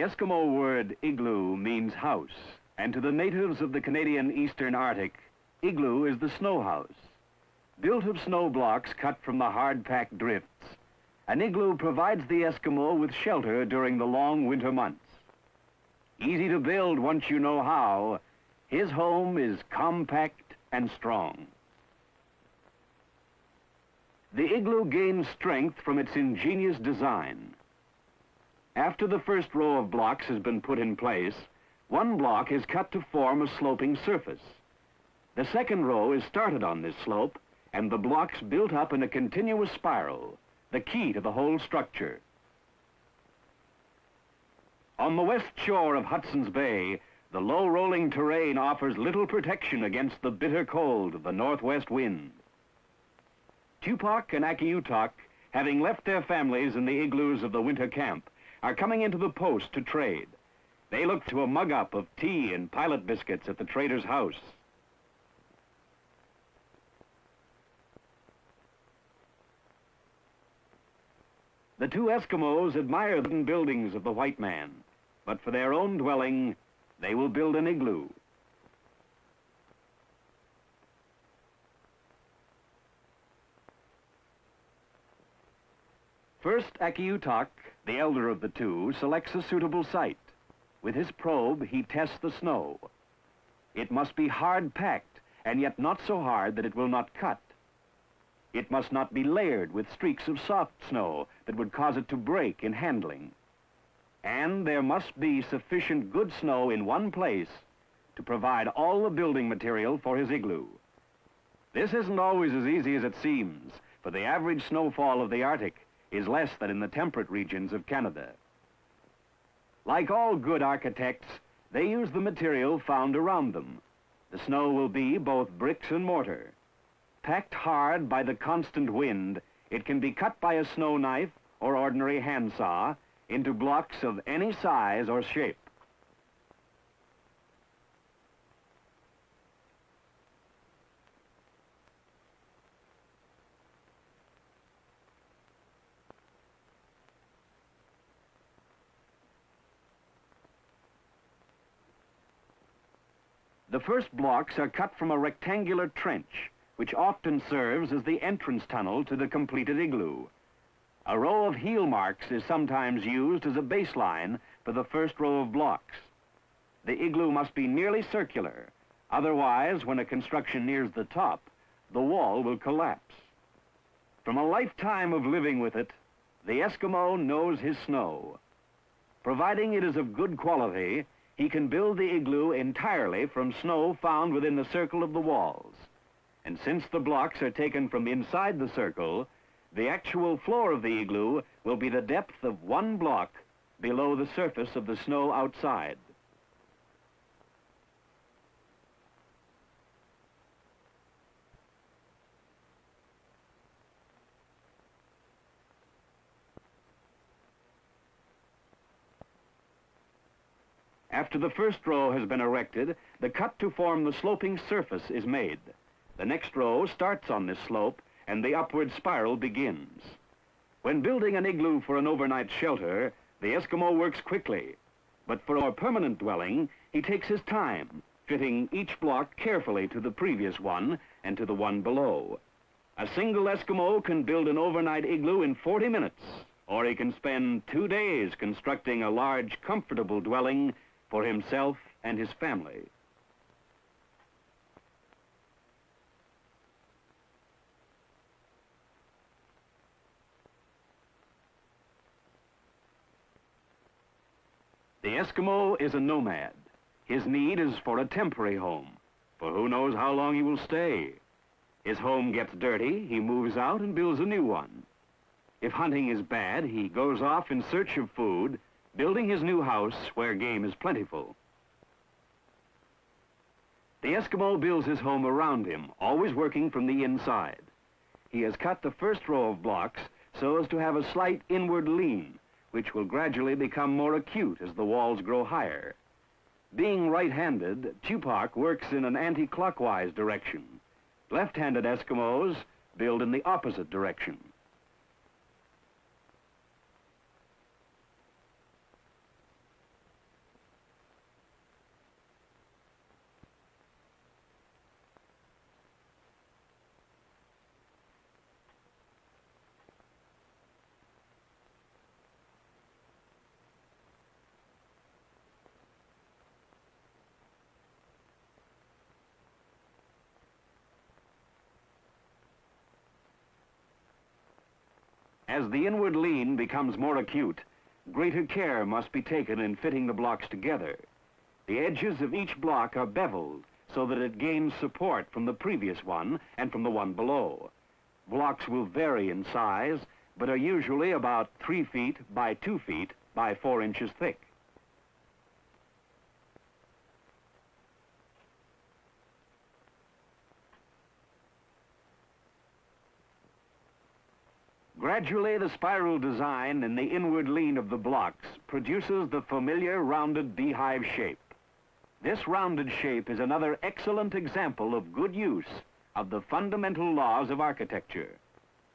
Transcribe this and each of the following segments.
Eskimo word igloo means house, and to the natives of the Canadian Eastern Arctic, igloo is the snow house. Built of snow blocks cut from the hard-packed drifts, an igloo provides the Eskimo with shelter during the long winter months. Easy to build once you know how, his home is compact and strong. The igloo gains strength from its ingenious design. After the first row of blocks has been put in place, one block is cut to form a sloping surface. The second row is started on this slope, and the blocks built up in a continuous spiral, the key to the whole structure. On the west shore of Hudson's Bay, the low rolling terrain offers little protection against the bitter cold of the northwest wind. Tupac and Akiutok, having left their families in the igloos of the winter camp, are coming into the post to trade. They look to a mug-up of tea and pilot biscuits at the trader's house. The two Eskimos admire the buildings of the white man, but for their own dwelling, they will build an igloo. First, Akiutok, the elder of the two, selects a suitable site. With his probe, he tests the snow. It must be hard-packed, and yet not so hard that it will not cut. It must not be layered with streaks of soft snow that would cause it to break in handling. And there must be sufficient good snow in one place to provide all the building material for his igloo. This isn't always as easy as it seems, for the average snowfall of the Arctic is less than in the temperate regions of Canada. Like all good architects, they use the material found around them. The snow will be both bricks and mortar. Packed hard by the constant wind, it can be cut by a snow knife or ordinary handsaw into blocks of any size or shape. The first blocks are cut from a rectangular trench, which often serves as the entrance tunnel to the completed igloo. A row of heel marks is sometimes used as a baseline for the first row of blocks. The igloo must be nearly circular, otherwise, when a construction nears the top, the wall will collapse. From a lifetime of living with it, the Eskimo knows his snow. Providing it is of good quality, he can build the igloo entirely from snow found within the circle of the walls. And since the blocks are taken from inside the circle, the actual floor of the igloo will be the depth of one block below the surface of the snow outside. After the first row has been erected, the cut to form the sloping surface is made. The next row starts on this slope, and the upward spiral begins. When building an igloo for an overnight shelter, the Eskimo works quickly. But for a permanent dwelling, he takes his time, fitting each block carefully to the previous one and to the one below. A single Eskimo can build an overnight igloo in 40 minutes, or he can spend 2 days constructing a large, comfortable dwelling for himself and his family. The Eskimo is a nomad. His need is for a temporary home, for who knows how long he will stay. His home gets dirty, he moves out and builds a new one. If hunting is bad, he goes off in search of food, building his new house where game is plentiful. The Eskimo builds his home around him, always working from the inside. He has cut the first row of blocks so as to have a slight inward lean, which will gradually become more acute as the walls grow higher. Being right-handed, Tupac works in an anti-clockwise direction. Left-handed Eskimos build in the opposite direction. As the inward lean becomes more acute, greater care must be taken in fitting the blocks together. The edges of each block are beveled so that it gains support from the previous one and from the one below. Blocks will vary in size, but are usually about 3 feet by 2 feet by 4 inches thick. Gradually, the spiral design in the inward lean of the blocks produces the familiar rounded beehive shape. This rounded shape is another excellent example of good use of the fundamental laws of architecture.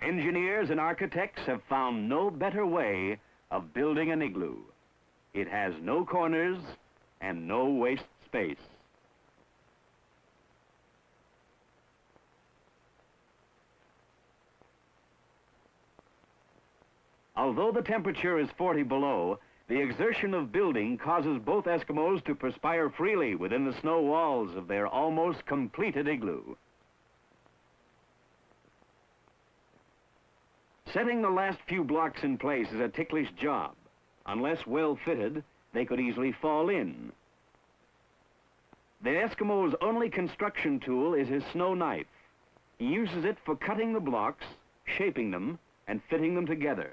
Engineers and architects have found no better way of building an igloo. It has no corners and no waste space. Although the temperature is 40 below, the exertion of building causes both Eskimos to perspire freely within the snow walls of their almost completed igloo. Setting the last few blocks in place is a ticklish job. Unless well fitted, they could easily fall in. The Eskimo's only construction tool is his snow knife. He uses it for cutting the blocks, shaping them, and fitting them together.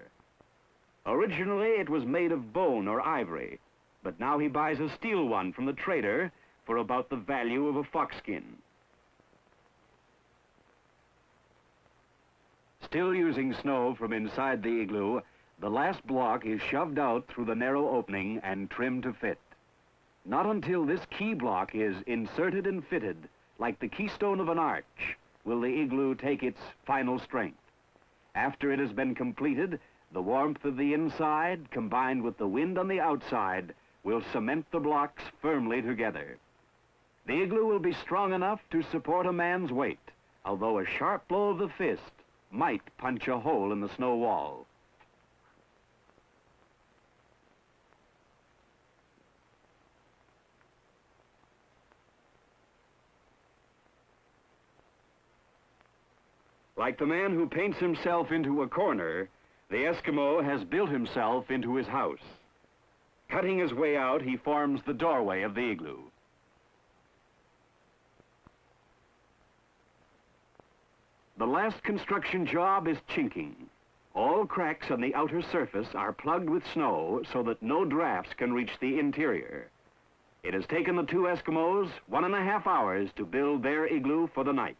Originally, it was made of bone or ivory, but now he buys a steel one from the trader for about the value of a foxskin. Still using snow from inside the igloo, the last block is shoved out through the narrow opening and trimmed to fit. Not until this key block is inserted and fitted, like the keystone of an arch, will the igloo take its final strength. After it has been completed, the warmth of the inside, combined with the wind on the outside, will cement the blocks firmly together. The igloo will be strong enough to support a man's weight, although a sharp blow of the fist might punch a hole in the snow wall. Like the man who paints himself into a corner, the Eskimo has built himself into his house. Cutting his way out, he forms the doorway of the igloo. The last construction job is chinking. All cracks on the outer surface are plugged with snow so that no drafts can reach the interior. It has taken the two Eskimos 1.5 hours to build their igloo for the night.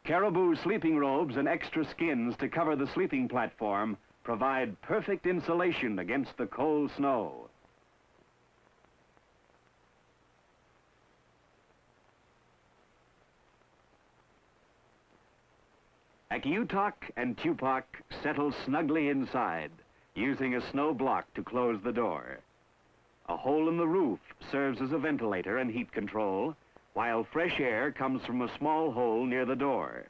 Caribou sleeping robes and extra skins to cover the sleeping platform provide perfect insulation against the cold snow. Akiutok and Tupac settle snugly inside, using a snow block to close the door. A hole in the roof serves as a ventilator and heat control, while fresh air comes from a small hole near the door.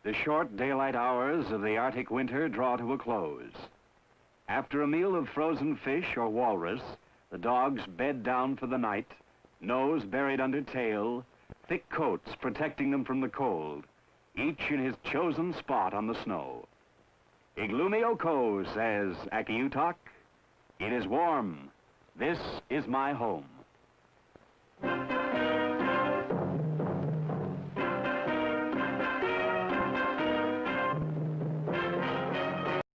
The short daylight hours of the Arctic winter draw to a close. After a meal of frozen fish or walrus, the dogs bed down for the night, nose buried under tail, thick coats protecting them from the cold, each in his chosen spot on the snow. Igloomi Oko, says Akiutok, "It is warm. This is my home."